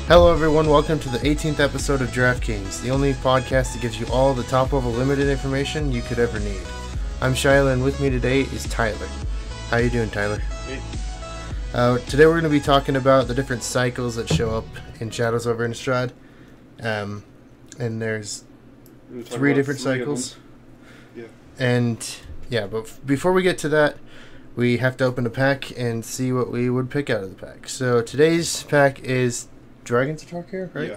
Hello everyone, welcome to the 18th episode of DraftKings, the only podcast that gives you all the top-level limited information you could ever need. I'm Shiloh, and with me today is Tyler. How you doing, Tyler? Hey. Today we're going to be talking about the different cycles that show up in Shadows over Innistrad. And there's three different cycles. Yeah. And yeah, but before we get to that, we have to open a pack and see what we would pick out of the pack. So today's pack is Dragons of Tarkir, right? Yeah.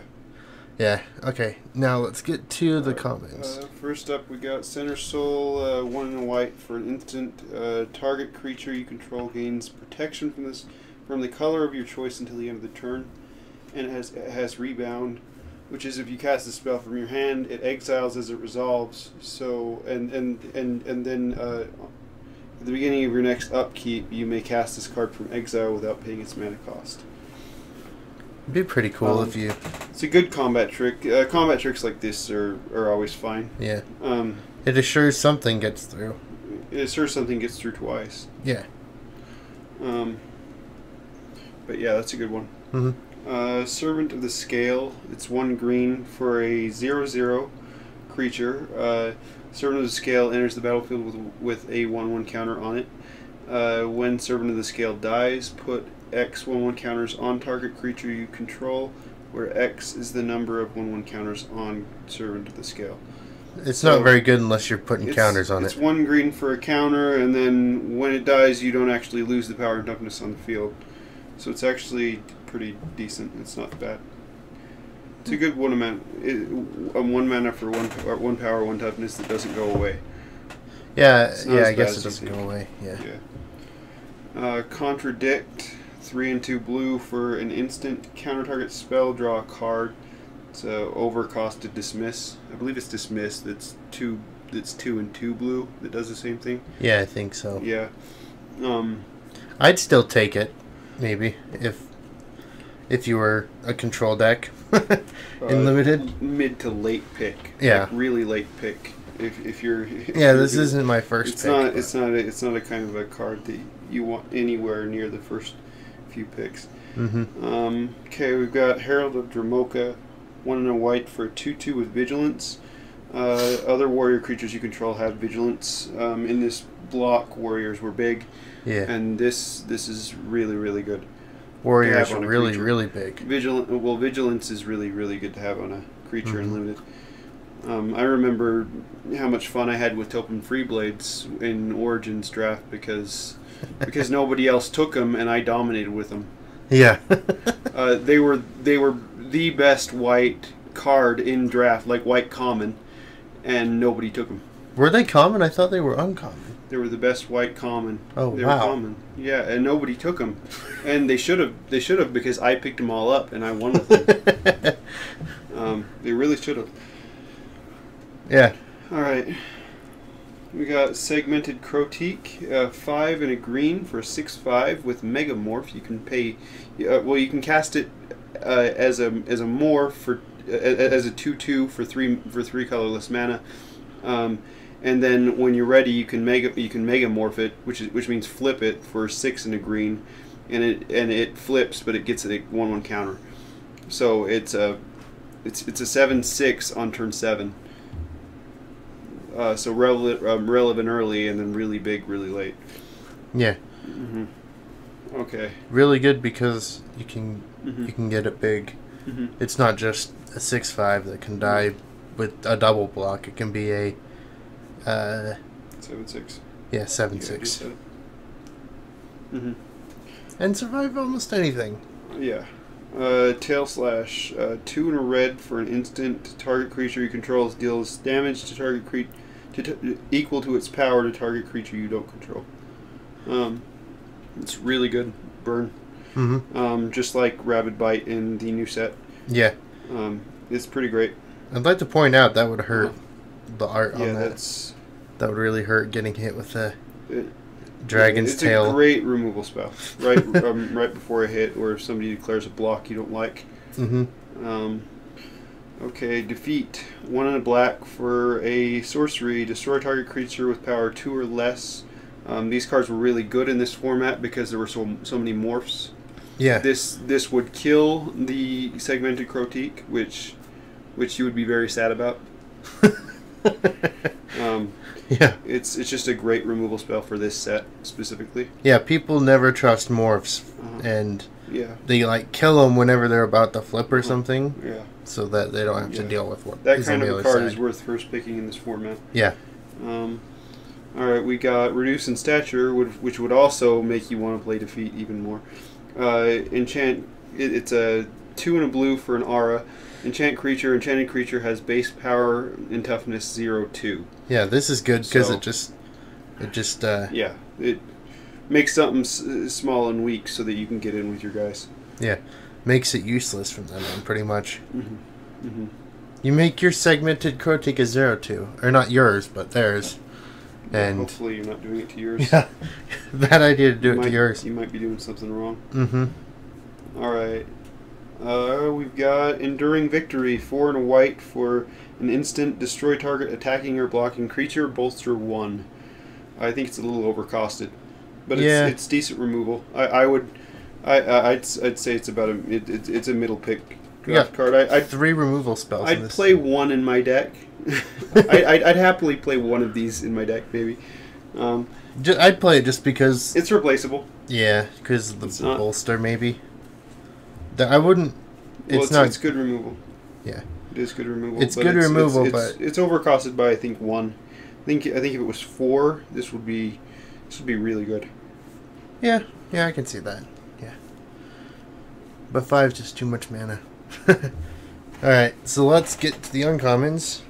Yeah, okay. Now let's get to the comments. First up, we got Center Soul, 1 and a white for an instant. Target creature you control gains protection from the color of your choice until the end of the turn. And it has Rebound, which is if you cast a spell from your hand, it exiles as it resolves. So and then at the beginning of your next upkeep, you may cast this card from exile without paying its mana cost. It'd be pretty cool if you... It's a good combat trick. Combat tricks like this are always fine. Yeah. It assures something gets through. It assures something gets through twice. Yeah. But yeah, that's a good one. Mm-hmm. Servant of the Scale. It's 1 green for a 0/0 creature. Servant of the Scale enters the battlefield with a 1/1 counter on it. When Servant of the Scale dies, put X 1/1 counters on target creature you control, where X is the number of 1/1 counters on Servant of the Scale. It's not very good unless you're putting counters on it. It's 1 green for a counter, and then when it dies, you don't actually lose the power and toughness on the field. So it's actually pretty decent. It's not bad. It's a good 1 mana for 1 power, 1 toughness that doesn't go away. Yeah, I guess it doesn't go away. Yeah. Contradict. 3 and 2 blue for an instant counter target spell, draw a card. It's overcost to dismiss. I believe it's dismiss. That's 2 and 2 blue that does the same thing. Yeah, I think so. Yeah. I'd still take it, maybe, if you were a control deck in limited. Mid to late pick. Yeah. Like really late pick. If you're this isn't my first pick. It's not a kind of a card that you want anywhere near the first few picks. Mm-hmm. Okay, we've got Herald of Dramoka, 1 and a white for 2/2 with Vigilance. Other warrior creatures you control have Vigilance. In this block, warriors were big. Yeah. And this is really, really good. Warriors are really, really big. Vigilance is really, really good to have on a creature in limited. I remember how much fun I had with Topen Freeblades in Origins draft because nobody else took them and I dominated with them. Yeah. They were the best white card in draft, like white common, and nobody took them. Were they common? I thought they were uncommon. They were the best white common. Oh, they wow. were common. Yeah, and nobody took them. And they should have. They should have because I picked them all up and I won with them. They really should have. Yeah. All right. We got Segmented Crotique, 5 and a green for a 6/5 with Megamorph. You can pay. You can cast it as a morph for as a 2/2 for 3 colorless mana. And then when you're ready, you can Megamorph it, which means flip it for 6 and a green, and it flips, but it gets a 1/1 counter. So it's a 7/6 on turn 7. So relevant early and then really big really late. Yeah. Mm-hmm. Okay. Really good because you can get it big. Mm-hmm. It's not just a 6/5 that can die with a double block. It can be a 7/6. Yeah, 7/6. Mm-hmm. And survive almost anything. Yeah. Tail Slash, 2 and a red for an instant. Target creature you control deals damage to target creature equal to its power to target creature you don't control. It's really good burn. Mm-hmm. Just like Rabid Bite in the new set. Yeah. It's pretty great. I'd like to point out that would hurt the art on that. That's that would really hurt getting hit with the dragon's tail. It's a great removal spell, right? Right before a hit, or if somebody declares a block you don't like. Mm-hmm. Okay, Defeat. 1 and a black for a sorcery. Destroy target creature with power 2 or less. These cards were really good in this format because there were so many morphs. Yeah. This would kill the segmented Crotique, which you would be very sad about. Yeah. It's just a great removal spell for this set specifically. Yeah, people never trust morphs, and they like kill them whenever they're about to flip or something. Yeah. So that they don't have to deal with what that is kind on of the a other card side. is worth first picking in this format. Yeah. All right, we got Reduce in Stature, which would also make you want to play Defeat even more. Enchant. It's a 2 and a blue for an aura. Enchant creature. Enchanted creature has base power and toughness 0/2. Yeah, this is good because it just it makes something small and weak so that you can get in with your guys. Yeah, makes it useless from then on, pretty much. Mm-hmm. Mm-hmm. You make your segmented Crotique a 0/2, or not yours, but theirs. And hopefully you're not doing it to yours. Yeah, bad idea to do it to yours. You might be doing something wrong. Mm-hmm. All right. We've got Enduring Victory, 4 and a white for an instant. Destroy target attacking or blocking creature. Bolster 1. I think it's a little overcosted, but it's decent removal. I'd say it's about it's a middle pick draft card. I'd 3 removal spells. I'd play one in my deck. I'd happily play one of these in my deck, maybe. I'd play it just because it's replaceable. Yeah, because of the bolster, maybe. I wouldn't. It's good removal. Yeah, it is good removal. It's good removal, but it's overcosted by I think 1. I think if it was 4, this would be really good. Yeah, I can see that. Yeah, but 5 is just too much mana. All right, so let's get to the uncommons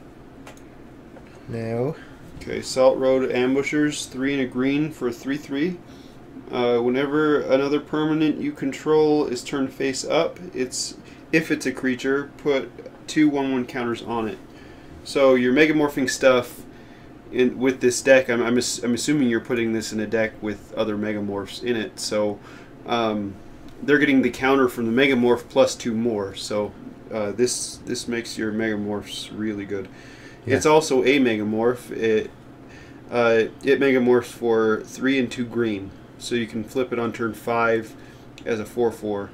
now. Okay, Salt Road Ambushers, 3 and a green for a 3/3. Whenever another permanent you control is turned face up, if it's a creature, put 2 1/1 counters on it. So your megamorphing stuff with this deck, I'm assuming you're putting this in a deck with other megamorphs in it. So they're getting the counter from the megamorph plus 2 more. So this makes your megamorphs really good. Yeah. It's also a megamorph. It megamorphs for 3 and 2 green. So you can flip it on turn 5 as a 4/4.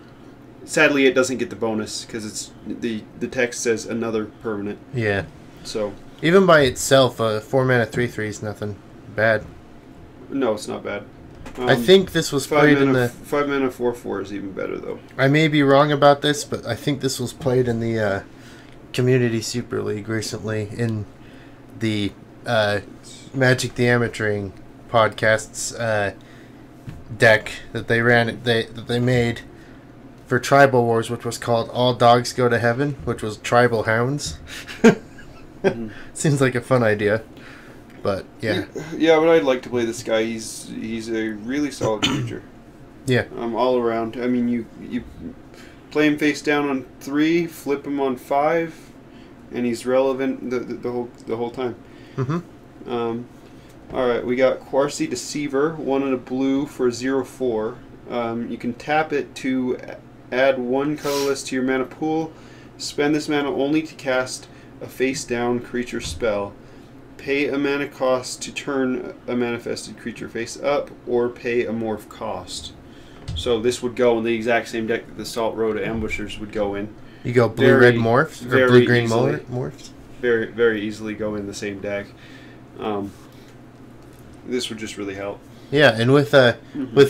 Sadly, it doesn't get the bonus because it's the text says another permanent. Yeah. So even by itself, 4 mana 3/3 is nothing bad. No, it's not bad. I think this was played in the 5 mana 4/4 is even better though. I may be wrong about this, but I think this was played in the Community Super League recently in the Magic the Amateuring podcast's deck that they ran that they made for Tribal Wars, which was called All Dogs Go to Heaven, which was Tribal Hounds. Seems like a fun idea, but yeah. Yeah, but I'd like to play this guy. He's a really solid creature. Yeah. All around. I mean, you play him face down on 3, flip him on 5, and he's relevant the whole time. Mm-hmm. All right, we got Quarcy Deceiver, 1 and a blue for 0/4. You can tap it to add 1 colorless to your mana pool. Spend this mana only to cast a face-down creature spell. Pay a mana cost to turn a manifested creature face up, or pay a morph cost. So this would go in the exact same deck that the Salt Road Ambushers would go in. You go blue-red morphs, or blue-green morphs? Very, very easily go in the same deck. This would just really help. Yeah, and with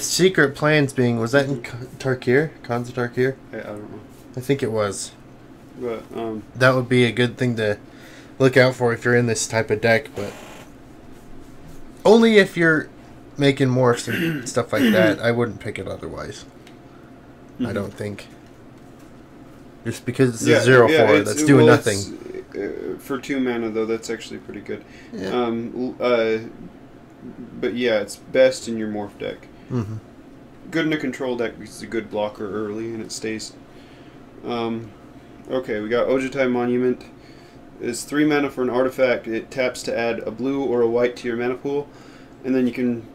Secret Plans being, was that in Tarkir? Khans of Tarkir? I don't know. I think it was. But that would be a good thing to look out for if you're in this type of deck, but only if you're making morphs and stuff like that. I wouldn't pick it otherwise. I don't think. Just because it's a 0/4 that's doing nothing. For 2 mana though, that's actually pretty good. Yeah. But yeah, it's best in your morph deck. Mm-hmm. Good in a control deck because it's a good blocker early and it stays. Okay, we got Ojutai Monument. It's 3 mana for an artifact. It taps to add a blue or a white to your mana pool, and then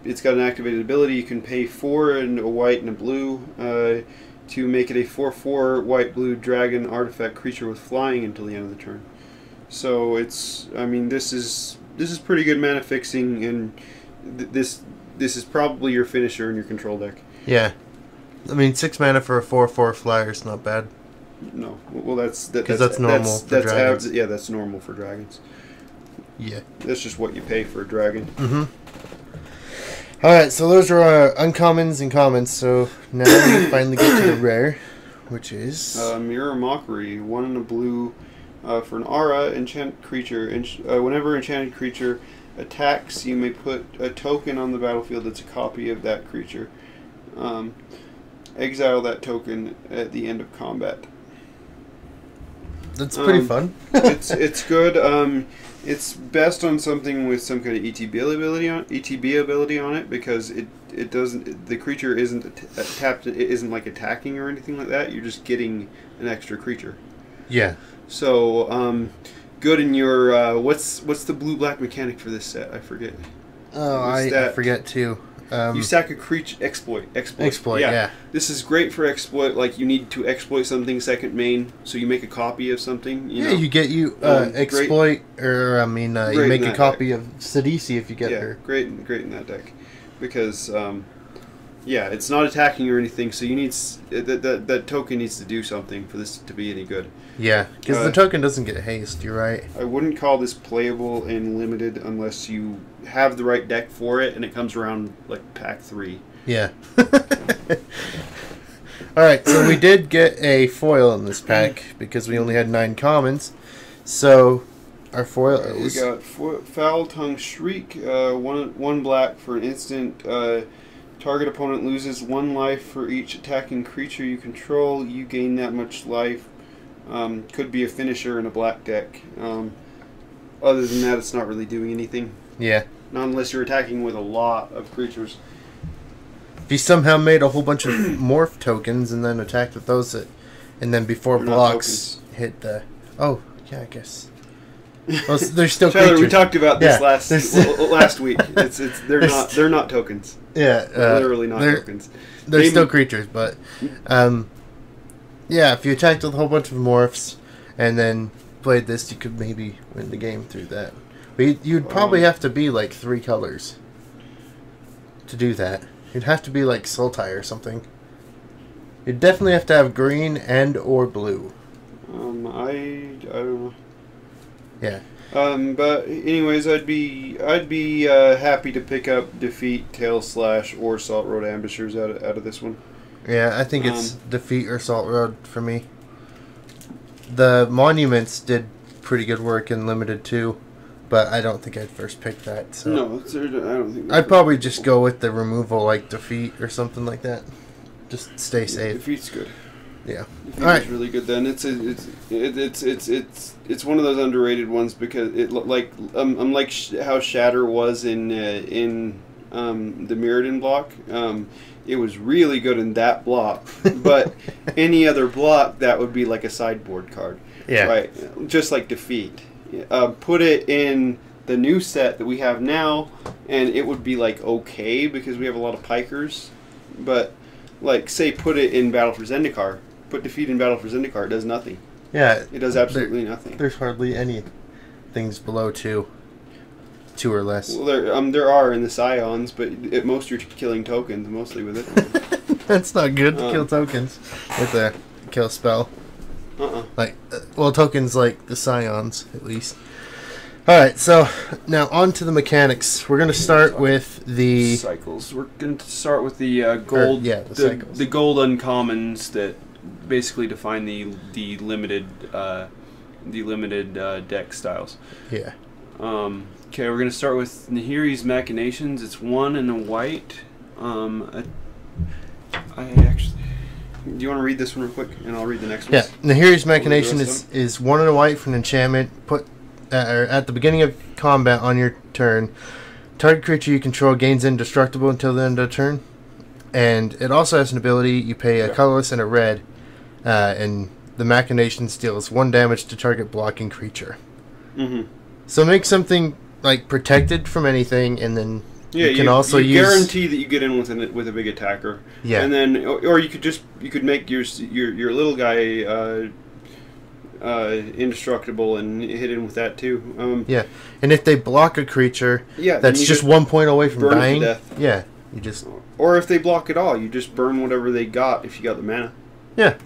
it's got an activated ability. You can pay 4 and a white and a blue to make it a 4/4 white-blue dragon artifact creature with flying until the end of the turn. So this is pretty good mana fixing, and this is probably your finisher in your control deck. Yeah. I mean, 6 mana for a 4/4 flyer is not bad. No, well that's normal for dragons. Yeah, that's normal for dragons. Yeah, that's just what you pay for a dragon. Mm-hmm. All right, so those are uncommons and commons. So now we finally get to the rare, which is Mirror Mockery, 1 and a blue, for an aura enchanted creature. Whenever enchanted creature attacks, you may put a token on the battlefield that's a copy of that creature. Exile that token at the end of combat. That's pretty fun. it's good. It's best on something with some kind of ETB ability on it, because it doesn't, the creature isn't tapped. It isn't like attacking or anything like that. You're just getting an extra creature. Yeah. So good in your what's the blue-black mechanic for this set? I forget. Oh, I forget too. You sack a creature. Exploit. Yeah. This is great for exploit. Like, you need to exploit something second main, so you make a copy of something. You know? You get exploit, or you make a copy of Sidisi if you get her. Great in that deck, because it's not attacking or anything. So you need that token needs to do something for this to be any good. Yeah, because the token doesn't get haste. You're right. I wouldn't call this playable in limited unless you have the right deck for it, and it comes around like pack 3. Yeah. Alright, so we did get a foil in this pack because we only had 9 commons. So our foil is... We got Foul Tongue Shriek, 1 black for an instant. Target opponent loses 1 life for each attacking creature you control. You gain that much life. Could be a finisher in a black deck. Other than that, it's not really doing anything. Yeah. Not unless you're attacking with a lot of creatures. If you somehow made a whole bunch of morph tokens and then attacked with those, and then before They're blocks hit the... Oh, yeah, I guess. Well, they're still Tyler, creatures. we talked about this last week. They're not tokens. Yeah, literally not tokens. They're still creatures, but if you attacked with a whole bunch of morphs and then played this, you could maybe win the game through that. But you'd probably have to be like 3 colors to do that. You'd have to be like Sultai or something. You'd definitely have to have green and or blue. I don't know. Yeah. But anyways, I'd be happy to pick up Defeat, Tail Slash, or Salt Road Ambushers out of this one. Yeah, I think it's Defeat or Salt Road for me. The Monuments did pretty good work in Limited too, but I don't think I'd first pick that. So. No, I don't think. I'd probably just go with the removal, like Defeat or something like that. Just stay safe. Defeat's good. Yeah. Defeat is really good. Then it's one of those underrated ones because it like how Shatter was in the Mirrodin block. It was really good in that block, but any other block that would be like a sideboard card. Yeah. Right. Just like Defeat. Put it in the new set that we have now, and it would be like okay because we have a lot of pikers. But like, say, put it in Battle for Zendikar. Put Defeat in Battle for Zendikar. It does nothing. Yeah. It does absolutely nothing. There's hardly any things below 2 or less. Well, there are in the Scions, but at most you're killing tokens mostly with it. That's not good to kill tokens with a kill spell. Tokens like the Scions, at least. Alright, so now on to the mechanics. We're going to start with the... Cycles. We're going to start with the gold... the gold uncommons that basically define the limited deck styles. Yeah. Okay, we're going to start with Nahiri's Machinations. It's 1 and a white. Do you want to read this one real quick, and I'll read the next one? Yeah, Nahiri's Machination is 1 and a white for an enchantment. Put at the beginning of combat on your turn, target creature you control gains indestructible until the end of the turn. And it also has an ability, you pay a colorless and a red, and the Machination deals 1 damage to target blocking creature. Mm-hmm. So make something like protected from anything, and then you can also use... guarantee that you get in with a big attacker. Yeah. And then, or you could make your little guy indestructible and hit in with that too. And if they block a creature, that's just 1 point away from dying. To death. Yeah, You just or if they block it all, you just burn whatever they got if you got the mana. yeah.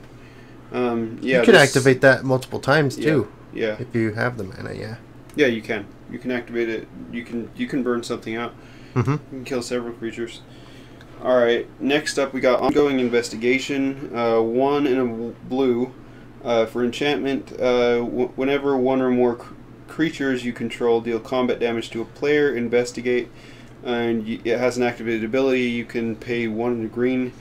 Yeah, you can activate that multiple times too. Yeah. If you have the mana, yeah. Yeah, you can. You can activate it. You can burn something out. Mm-hmm. You can kill several creatures. All right. Next up, we got ongoing investigation. 1 and a blue for enchantment. Whenever one or more creatures you control deal combat damage to a player, investigate, and it has an activated ability. You can pay 1 and a green.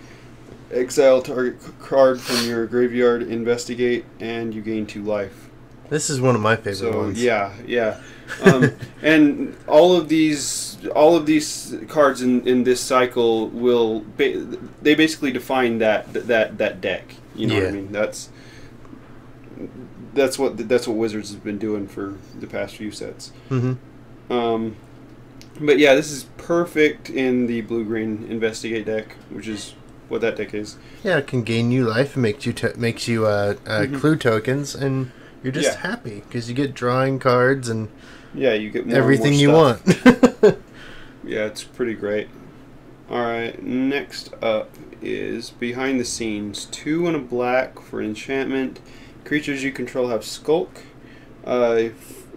Exile target card from your graveyard, investigate, and you gain 2 life. This is one of my favorite ones. Yeah. And all of these cards in this cycle will they basically define that deck. You know what I mean? That's what Wizards has been doing for the past few sets. Mm-hmm. But yeah, this is perfect in the blue-green investigate deck, which is what that deck is. Yeah, it can gain you life and makes you clue tokens, and you're just happy because you get drawing cards and you get more everything and you more want. Yeah, it's pretty great. All right, next up is behind the scenes. 2 and a black for enchantment. Creatures you control have skulk.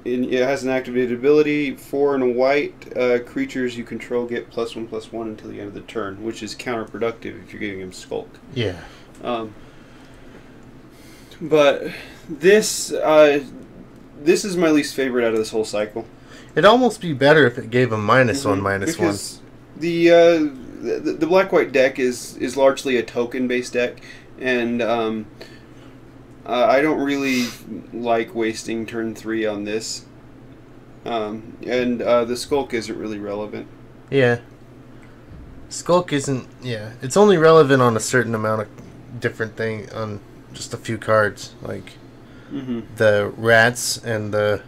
It has an activated ability. 4 and a white. Creatures you control get +1/+1 until the end of the turn, which is counterproductive if you're giving him skulk. Yeah. But this is my least favorite out of this whole cycle. It'd almost be better if it gave him -1/-1. Because the black-white deck is largely a token-based deck, and I don't really like wasting turn 3 on this. And the skulk isn't really relevant. Yeah. Skulk isn't... Yeah. It's only relevant on a certain amount of different thing, on just a few cards. Like the rats and the...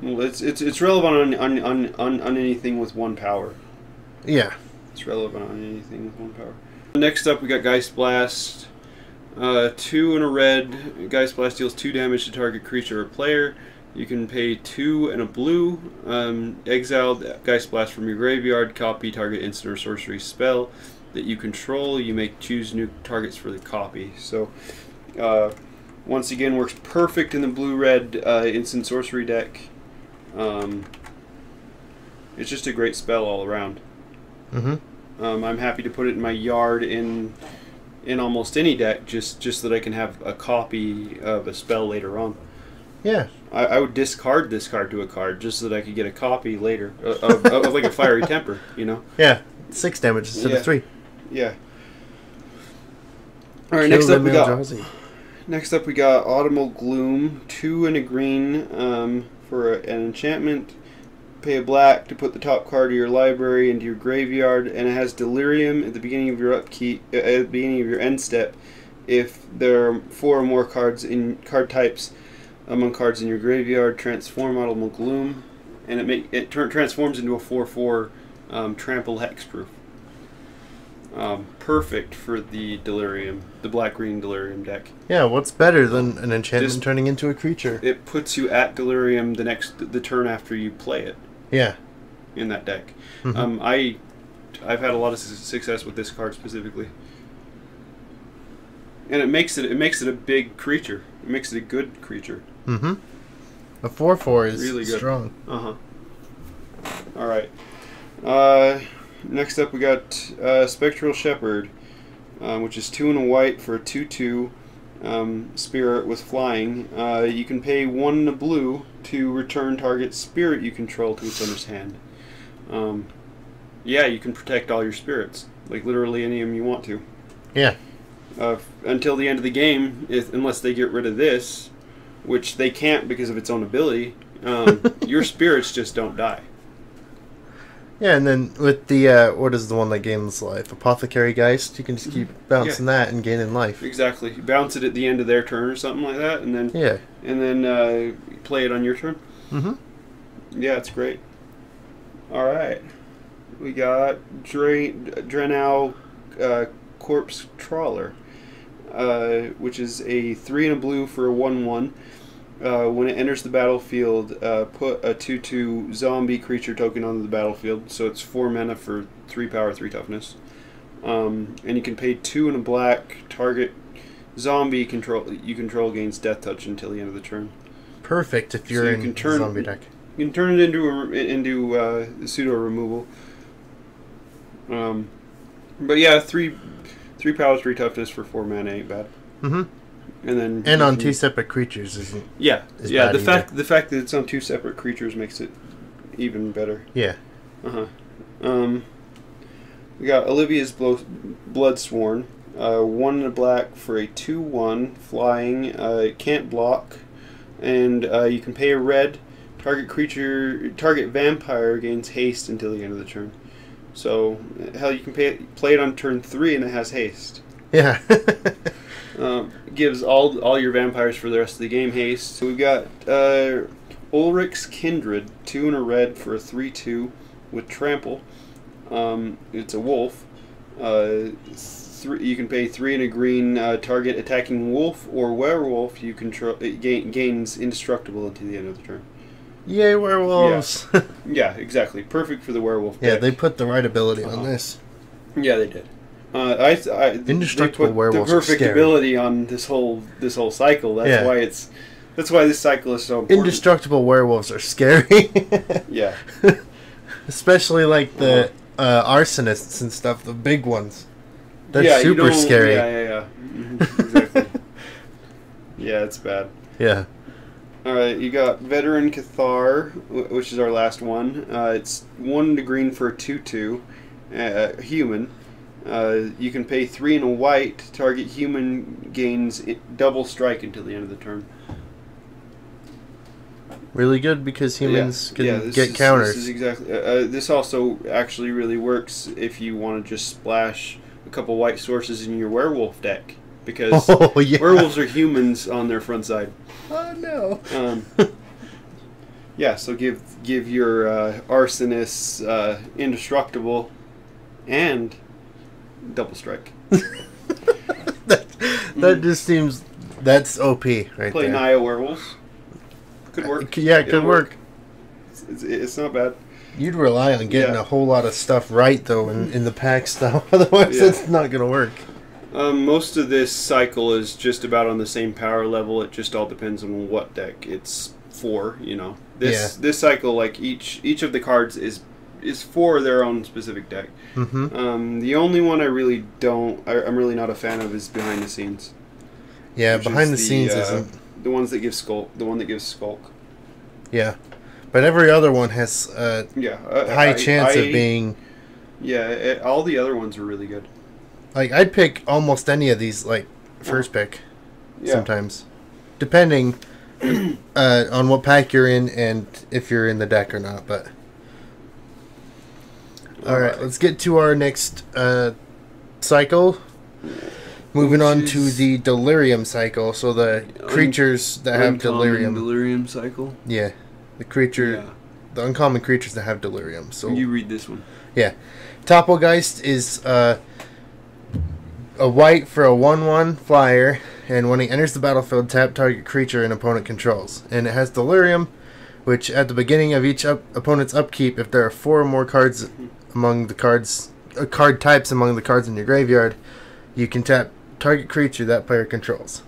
Well, it's relevant on anything with 1 power. Yeah. It's relevant on anything with 1 power. Next up, we got Geist Blast. 2 and a red. Geist Blast deals 2 damage to target creature or player. You can pay 2 and a blue. Exile Geist Blast from your graveyard. Copy target instant or sorcery spell that you control. You may choose new targets for the copy. So, once again, works perfect in the blue-red instant sorcery deck. It's just a great spell all around. I'm happy to put it in my yard in almost any deck, just so that I can have a copy of a spell later on. Yeah. I would discard this card to a card just so that I could get a copy later of like a Fiery Temper, you know? Yeah. 6 damage instead of 3. Yeah. All right. Next up we got Autumnal Gloom. 2 and a green for an enchantment. Pay a black to put the top card of your library into your graveyard, and it has delirium at the beginning of your upkeep. At the beginning of your end step, if there are 4 or more cards in card types among cards in your graveyard, transform Autumnal Gloom, and it transforms into a 4/4 trample hexproof. Perfect for the delirium, the black-green delirium deck. Yeah, what's better than an enchantment turning into a creature? It puts you at delirium the turn after you play it. Yeah. In that deck. I've had a lot of success with this card specifically. And it makes it a big creature. It makes it a good creature. A 4/4 is really good. Strong. Alright. Next up we got Spectral Shepherd, which is 2 and a white for a 2/2 spirit with flying. You can pay 1 and a blue to return target spirit you control to its owner's hand. Yeah, you can protect all your spirits, like literally any of them you want to. Yeah. Until the end of the game, unless they get rid of this, which they can't because of its own ability, your spirits just don't die. Yeah, and then with the, what is the one that gains life? Apothecary Geist, you can just keep bouncing that and gaining life. Exactly. You bounce it at the end of their turn or something like that, and then play it on your turn. Yeah, it's great. Alright. We got Drenau Corpse Trawler, which is a 3 and a blue for a 1/1. When it enters the battlefield, put a 2/2 zombie creature token onto the battlefield. So it's 4 mana for 3 power, 3 toughness. And you can pay 2 and a black. Target zombie you control gains death touch until the end of the turn. Perfect if you're in zombie deck. You can turn it into pseudo removal. But yeah, 3 power, 3 toughness for 4 mana ain't bad. And then on 2 separate creatures isn't. Yeah, bad the fact that it's on 2 separate creatures makes it even better. Yeah. We got Olivia's Bloodsworn. 1 and a black for a 2/1 flying. It can't block, and you can pay a red. Target vampire gains haste until the end of the turn. So hell, you can play it on turn 3 and it has haste. Yeah. Gives all your vampires for the rest of the game haste. So we've got Ulrich's Kindred, 2 and a red for a 3/2 with trample. It's a wolf. You can pay 3 and a green. Target attacking wolf or werewolf you control gains indestructible until the end of the turn. Yay, werewolves! Yeah, exactly. Perfect for the werewolf deck. Yeah, they put the right ability on this. Yeah, they did. Indestructible they put werewolves the perfect ability on this whole cycle. That's why this cycle is so important. Indestructible werewolves are scary. Yeah. Especially like the arsonists and stuff, the big ones. They're super scary. Yeah. Exactly. Yeah, it's bad. Yeah. Alright, you got Veteran Cathar, which is our last one. It's 1 to green for a 2/2. Human. You can pay 3 and a white. Target human gains double strike until the end of the turn. Really good because humans can get counters. This is exactly. This also actually really works if you want to just splash a couple white sources in your werewolf deck, because werewolves are humans on their front side. Oh no. Yeah, so give your arsonists indestructible and double strike. that just seems that's OP right Play there. Naya werewolves. Could work. Yeah, it could work. It's not bad. You'd rely on getting a whole lot of stuff right though in the pack stuff. Otherwise, it's not gonna work. Most of this cycle is just about on the same power level. It just all depends on what deck it's for. You know, this cycle, like each of the cards is for their own specific deck. The only one I'm really not a fan of is Behind the Scenes. Yeah, Behind the Scenes isn't the ones that give Skulk. The one that gives Skulk. Yeah, but every other one has high chance of being. Yeah, all the other ones are really good. Like, I'd pick almost any of these, like, first pick, sometimes. Depending on what pack you're in and if you're in the deck or not, but... Alright, let's get to our next cycle. Moving on to the delirium cycle, so the creatures that have delirium. Delirium cycle? Yeah, the uncommon creatures that have delirium. So you read this one. Yeah. Topplegeist is... a white for a 1/1 flyer, and when he enters the battlefield, tap target creature an opponent controls. And it has delirium, which at the beginning of each opponent's upkeep, if there are 4 or more cards among the card types among the cards in your graveyard, you can tap target creature that player controls.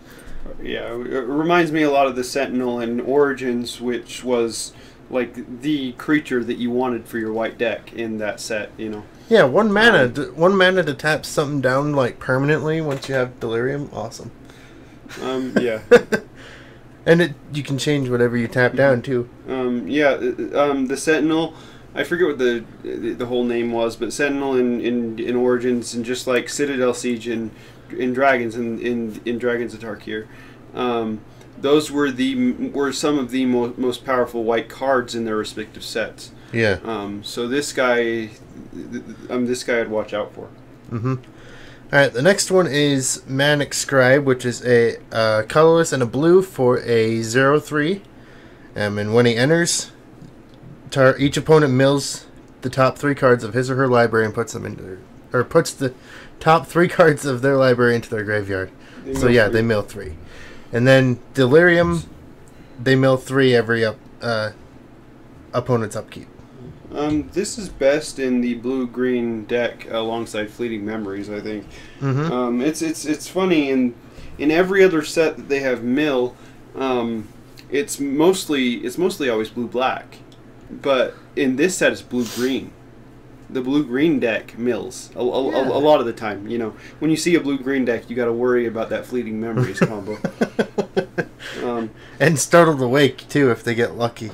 Yeah, it reminds me a lot of the Sentinel in Origins, which was like the creature that you wanted for your white deck in that set, you know. Yeah, 1 mana. 1 mana to tap something down like permanently once you have delirium. Awesome. Yeah. And you can change whatever you tap down too. The Sentinel, I forget what the whole name was, but Sentinel in Origins, and just like Citadel Siege in Dragons in Dragons of Tarkir, those were some of the most powerful white cards in their respective sets. Yeah. So this guy I'd watch out for. Alright, the next one is Manic Scribe, which is a colorless and a blue for a 0/3. And when he enters, each opponent mills the top 3 cards of his or her library and puts the top 3 cards of their library into their graveyard. They mill 3. And then Delirium, they mill 3 every opponent's upkeep. This is best in the blue-green deck alongside Fleeting Memories, I think. Mm-hmm. It's funny, in every other set that they have mill, it's mostly always blue-black. But in this set, it's blue-green. The blue-green deck mills a lot of the time. You know, when you see a blue-green deck, you got to worry about that Fleeting Memories combo. And Startled Awake, too, if they get lucky.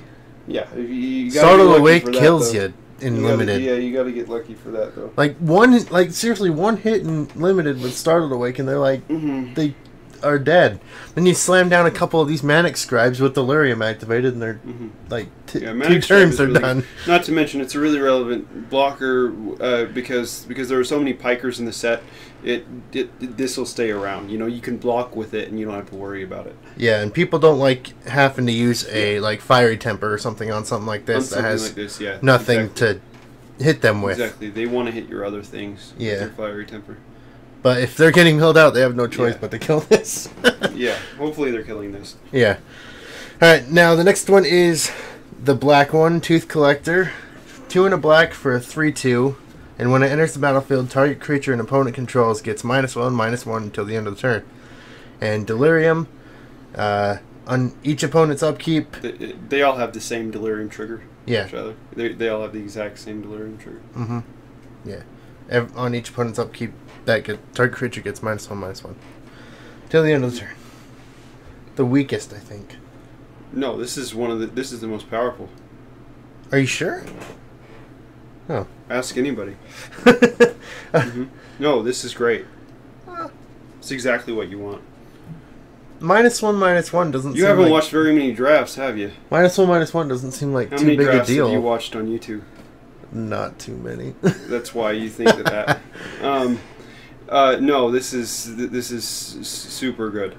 Yeah, you Startled Awake kills you in limited. You got to get lucky for that, though. Seriously, one hit in limited with Startled Awake, and they're like, they are dead. Then you slam down a couple of these manic scribes with delirium activated, and they're like two turns they're really, done. Not to mention, it's a really relevant blocker because there are so many pikers in the set. This will stay around. You know, you can block with it, and you don't have to worry about it. Yeah, and people don't like having to use a fiery temper or something on something like this that has nothing to hit them with. Exactly, they want to hit your other things with their fiery temper. But if they're getting milled out, they have no choice but to kill this. Yeah, hopefully they're killing this. Yeah. Alright, now the next one is the black one, Tooth Collector. 2 and a black for a 3/2. And when it enters the battlefield, target creature an opponent controls gets -1/-1 until the end of the turn. And delirium, on each opponent's upkeep... They all have the same delirium trigger. Yeah. They all have the exact same delirium trigger. Mm-hmm. Yeah. On each opponent's upkeep, target creature gets -1/-1 till the end of the turn. The weakest, I think. No, this is the most powerful. Are you sure? Oh. Ask anybody. No, this is great. It's exactly what you want. -1/-1 doesn't. You haven't watched very many drafts, have you? -1/-1 doesn't seem like too big a deal. How many drafts have you watched on YouTube? Not too many. That's why you think that. No, this is super good.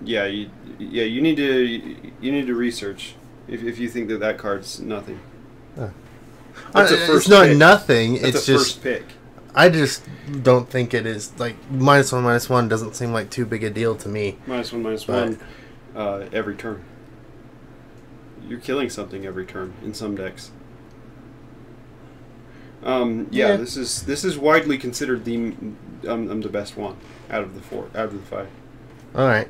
You need to research if you think that card's nothing. It's not nothing. That's it's a just first pick. I just don't think it is -1/-1 doesn't seem like too big a deal to me. -1/-1 every turn. You're killing something every turn in some decks. This is widely considered the best one out of the 5. All right.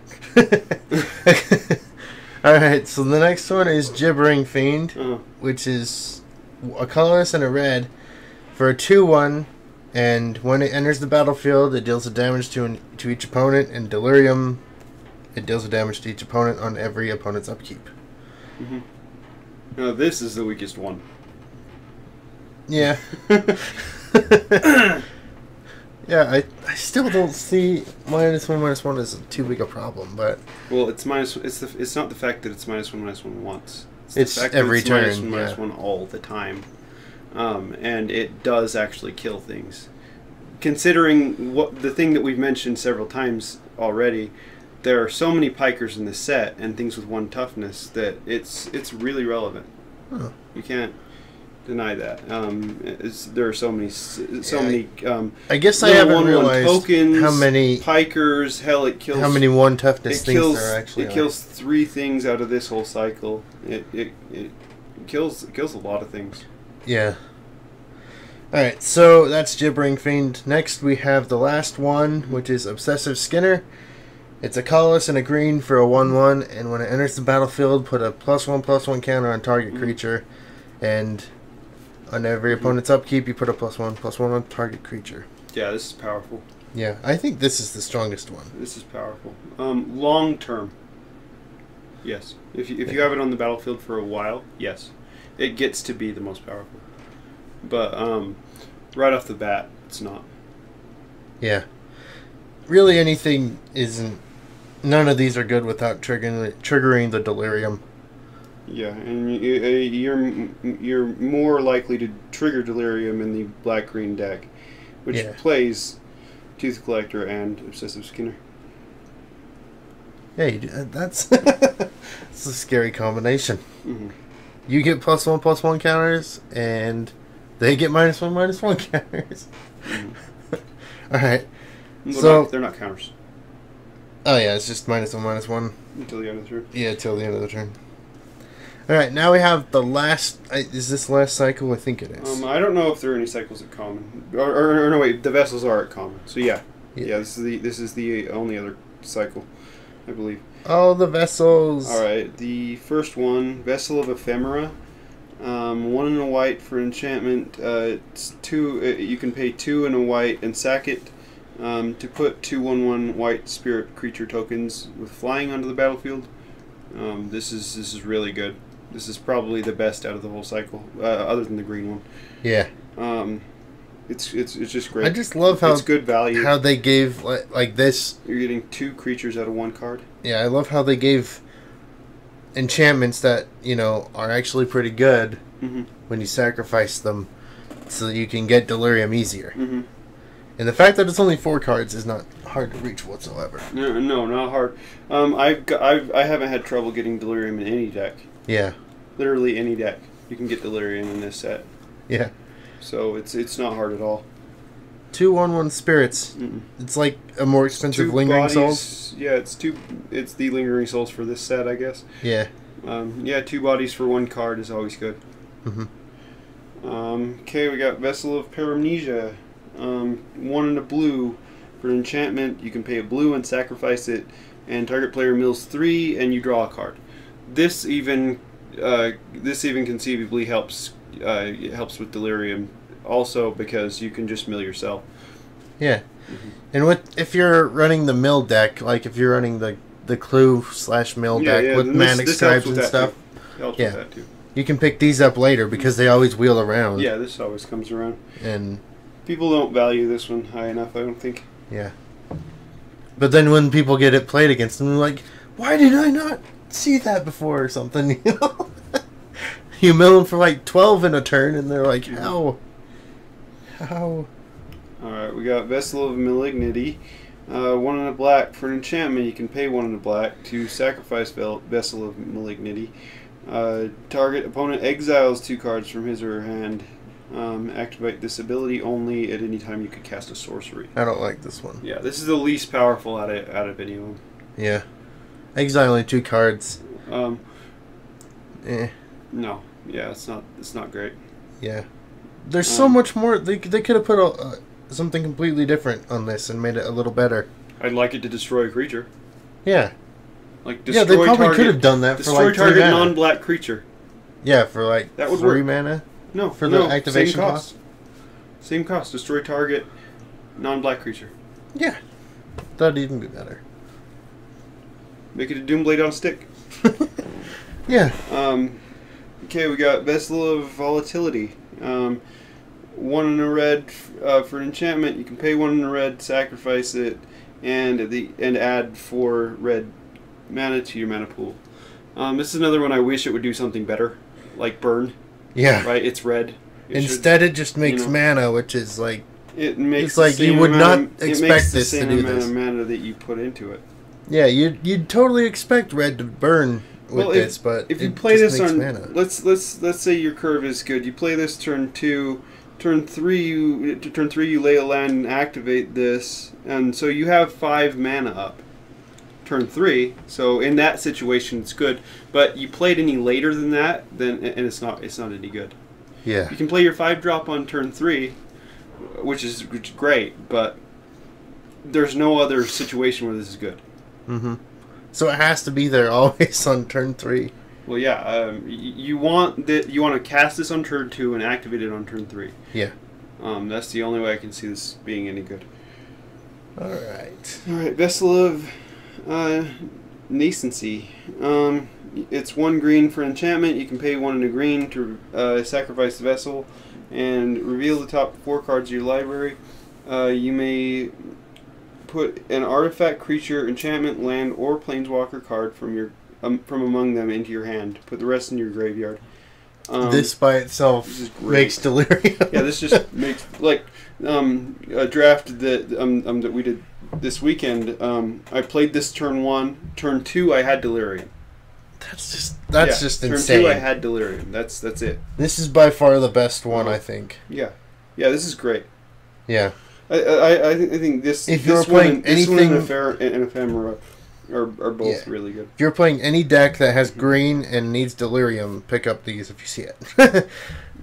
All right. So the next one is Gibbering Fiend, which is a colorless and a red for a 2/1, and when it enters the battlefield, it deals a damage to each opponent, and delirium, it deals a damage to each opponent on every opponent's upkeep. Now this is the weakest one. Yeah. Yeah, I still don't see -1/-1 as too big a problem, but it's not the fact that it's -1/-1 once. It's the fact every that it's turn, -1/-1 all the time, and it does actually kill things. Considering the thing that we've mentioned several times already, there are so many pikers in the set and things with 1 toughness that it's really relevant. You can't deny that. There are so many. I guess I haven't realized tokens, how many pikers. Hell, it kills. How many 1 toughness things there actually are. It kills 3 things out of this whole cycle. It kills a lot of things. Yeah. All right, so that's Gibbering Fiend. Next, we have the last one, which is Obsessive Skinner. It's a colorless and a green for a 1/1, and when it enters the battlefield, put a +1/+1 counter on target creature, and on every opponent's upkeep, you put a +1/+1 on target creature. Yeah, this is powerful. Yeah, I think this is the strongest one. This is powerful. Long term, yes. If you have it on the battlefield for a while, yes, it gets to be the most powerful. But right off the bat, it's not. Yeah. Really, anything isn't. None of these are good without triggering the delirium. Yeah, and you're more likely to trigger delirium in the black-green deck, which plays Tooth Collector and Obsessive Skinner. Yeah, that's it's a scary combination. You get +1/+1 counters, and they get -1/-1 counters. All right. So they're not counters. Oh yeah, it's just -1/-1 until the end of the turn. Yeah, till the end of the turn. All right, now we have the last. Is this last cycle? I think it is. I don't know if there are any cycles at common. Or no, wait. The vessels are at common. So yeah. This is the only other cycle, I believe. Oh, the vessels. All right. The first one, Vessel of Ephemera. 1 and a white for enchantment. It's 2. You can pay 2 and a white and sack it to put 2/1/1 white spirit creature tokens with flying onto the battlefield. This is really good. This is probably the best out of the whole cycle, other than the green one. Yeah. It's just great. I just love how it's good value. How they gave like this. You're getting 2 creatures out of 1 card. Yeah, I love how they gave enchantments that are actually pretty good when you sacrifice them, so that you can get delirium easier. And the fact that it's only 4 cards is not hard to reach whatsoever. No, not hard. I haven't had trouble getting delirium in any deck. Yeah. Literally any deck, you can get delirium in this set. Yeah. So it's not hard at all. 2/1/1 spirits. It's like a more expensive lingering souls. Yeah, it's the lingering souls for this set, I guess. Yeah. 2 bodies for 1 card is always good. Okay, we got Vessel of Paramnesia. 1 and a blue for an enchantment. You can pay a blue and sacrifice it, and target player mills 3, and you draw a card. This even conceivably helps. It helps with delirium, also because you can just mill yourself. Yeah, and if you're running the mill deck, like if you're running the clue/mill deck with manic scribes and stuff, helps with that too. You can pick these up later because they always wheel around. Yeah, this always comes around. And people don't value this one high enough, I don't think. Yeah. But then when people get it played against them, they're like, why did I not see that before or something? You mill them for like 12 in a turn, and they're like, how? Alright, we got Vessel of Malignity. 1 and a black for an enchantment. You can pay 1 and a black to sacrifice Vessel of Malignity. Target opponent exiles 2 cards from his or her hand. Activate this ability only at any time you could cast a sorcery. I don't like this one. Yeah, this is the least powerful out of any of them. Yeah. Exiling 2 cards. No. Yeah, it's not great. Yeah. There's so much more. They could have put something completely different on this and made it a little better. I'd like it to destroy a creature. Yeah. Like destroy they probably could have done that for like 3 target mana. non-black creature. Yeah, for like that would 3 work. Mana. No, for the activation same cost. Same cost. Destroy target non-black creature. Yeah, that'd even be better. Make it a Doomblade on a stick. Yeah. Okay, we got Vessel of Volatility. 1 and a red for an enchantment. You can pay 1 and a red, sacrifice it, and add 4 red mana to your mana pool. This is another one I wish it would do something better, like burn. Yeah. Right. It's red. Instead, it just makes mana, which is like it makes. It's like you would not expect this to do this. It makes the same amount of mana that you put into it. Yeah, you'd totally expect red to burn with this, but if you play this on, mana. let's say your curve is good. You play this turn 2, turn 3 you lay a land and activate this, and so you have 5 mana up. Turn 3, so in that situation it's good. But you played any later than that, and it's not any good. Yeah. You can play your 5-drop on turn 3, which is great, but there's no other situation where this is good. So it has to be there always on turn 3. Well, yeah. You want to cast this on turn 2 and activate it on turn 3. Yeah. That's the only way I can see this being any good. All right. Vessel of Nascency. It's 1 green for enchantment. You can pay 1 and a green to sacrifice the vessel and reveal the top 4 cards of your library. You may put an artifact, creature, enchantment, land, or planeswalker card from among them into your hand. Put the rest in your graveyard. This by itself makes delirium. Yeah, this just makes a draft that we did this weekend. I played this turn 1. Turn 2, I had delirium. That's just insane. Turn 2, I had delirium. That's it. This is by far the best one, I think. Yeah, this is great. Yeah. I think this. If you're playing anything in Ephemera, are both really good. If you're playing any deck that has green and needs delirium, pick up these if you see it.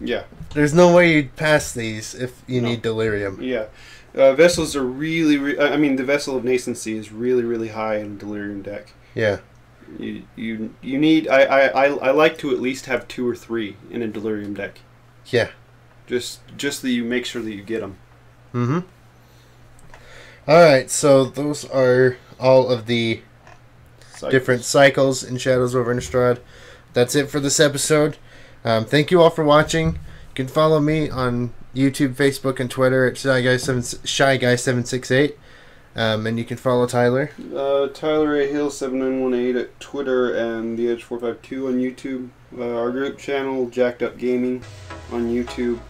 Yeah. There's no way you'd pass these if you need delirium. Yeah. Vessels are really... I mean, the Vessel of Nascency is really, really high in a delirium deck. Yeah. You need... I like to at least have 2 or 3 in a delirium deck. Yeah. Just that you make sure that you get them. Mm-hmm. Alright, so those are all of the different cycles in Shadows over Innistrad. That's it for this episode. Thank you all for watching. You can follow me on YouTube, Facebook, and Twitter at ShyGuy768. And you can follow Tyler. Tyler A. Hill 7918 at Twitter and The Edge 452 on YouTube. Our group channel, Jacked Up Gaming, on YouTube,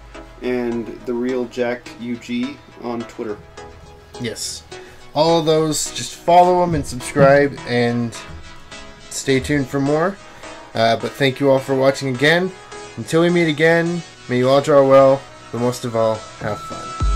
and The Real Jacked UG on Twitter. Yes. All of those, just follow them and subscribe and stay tuned for more. But thank you all for watching again. Until we meet again, may you all draw well, but most of all, have fun.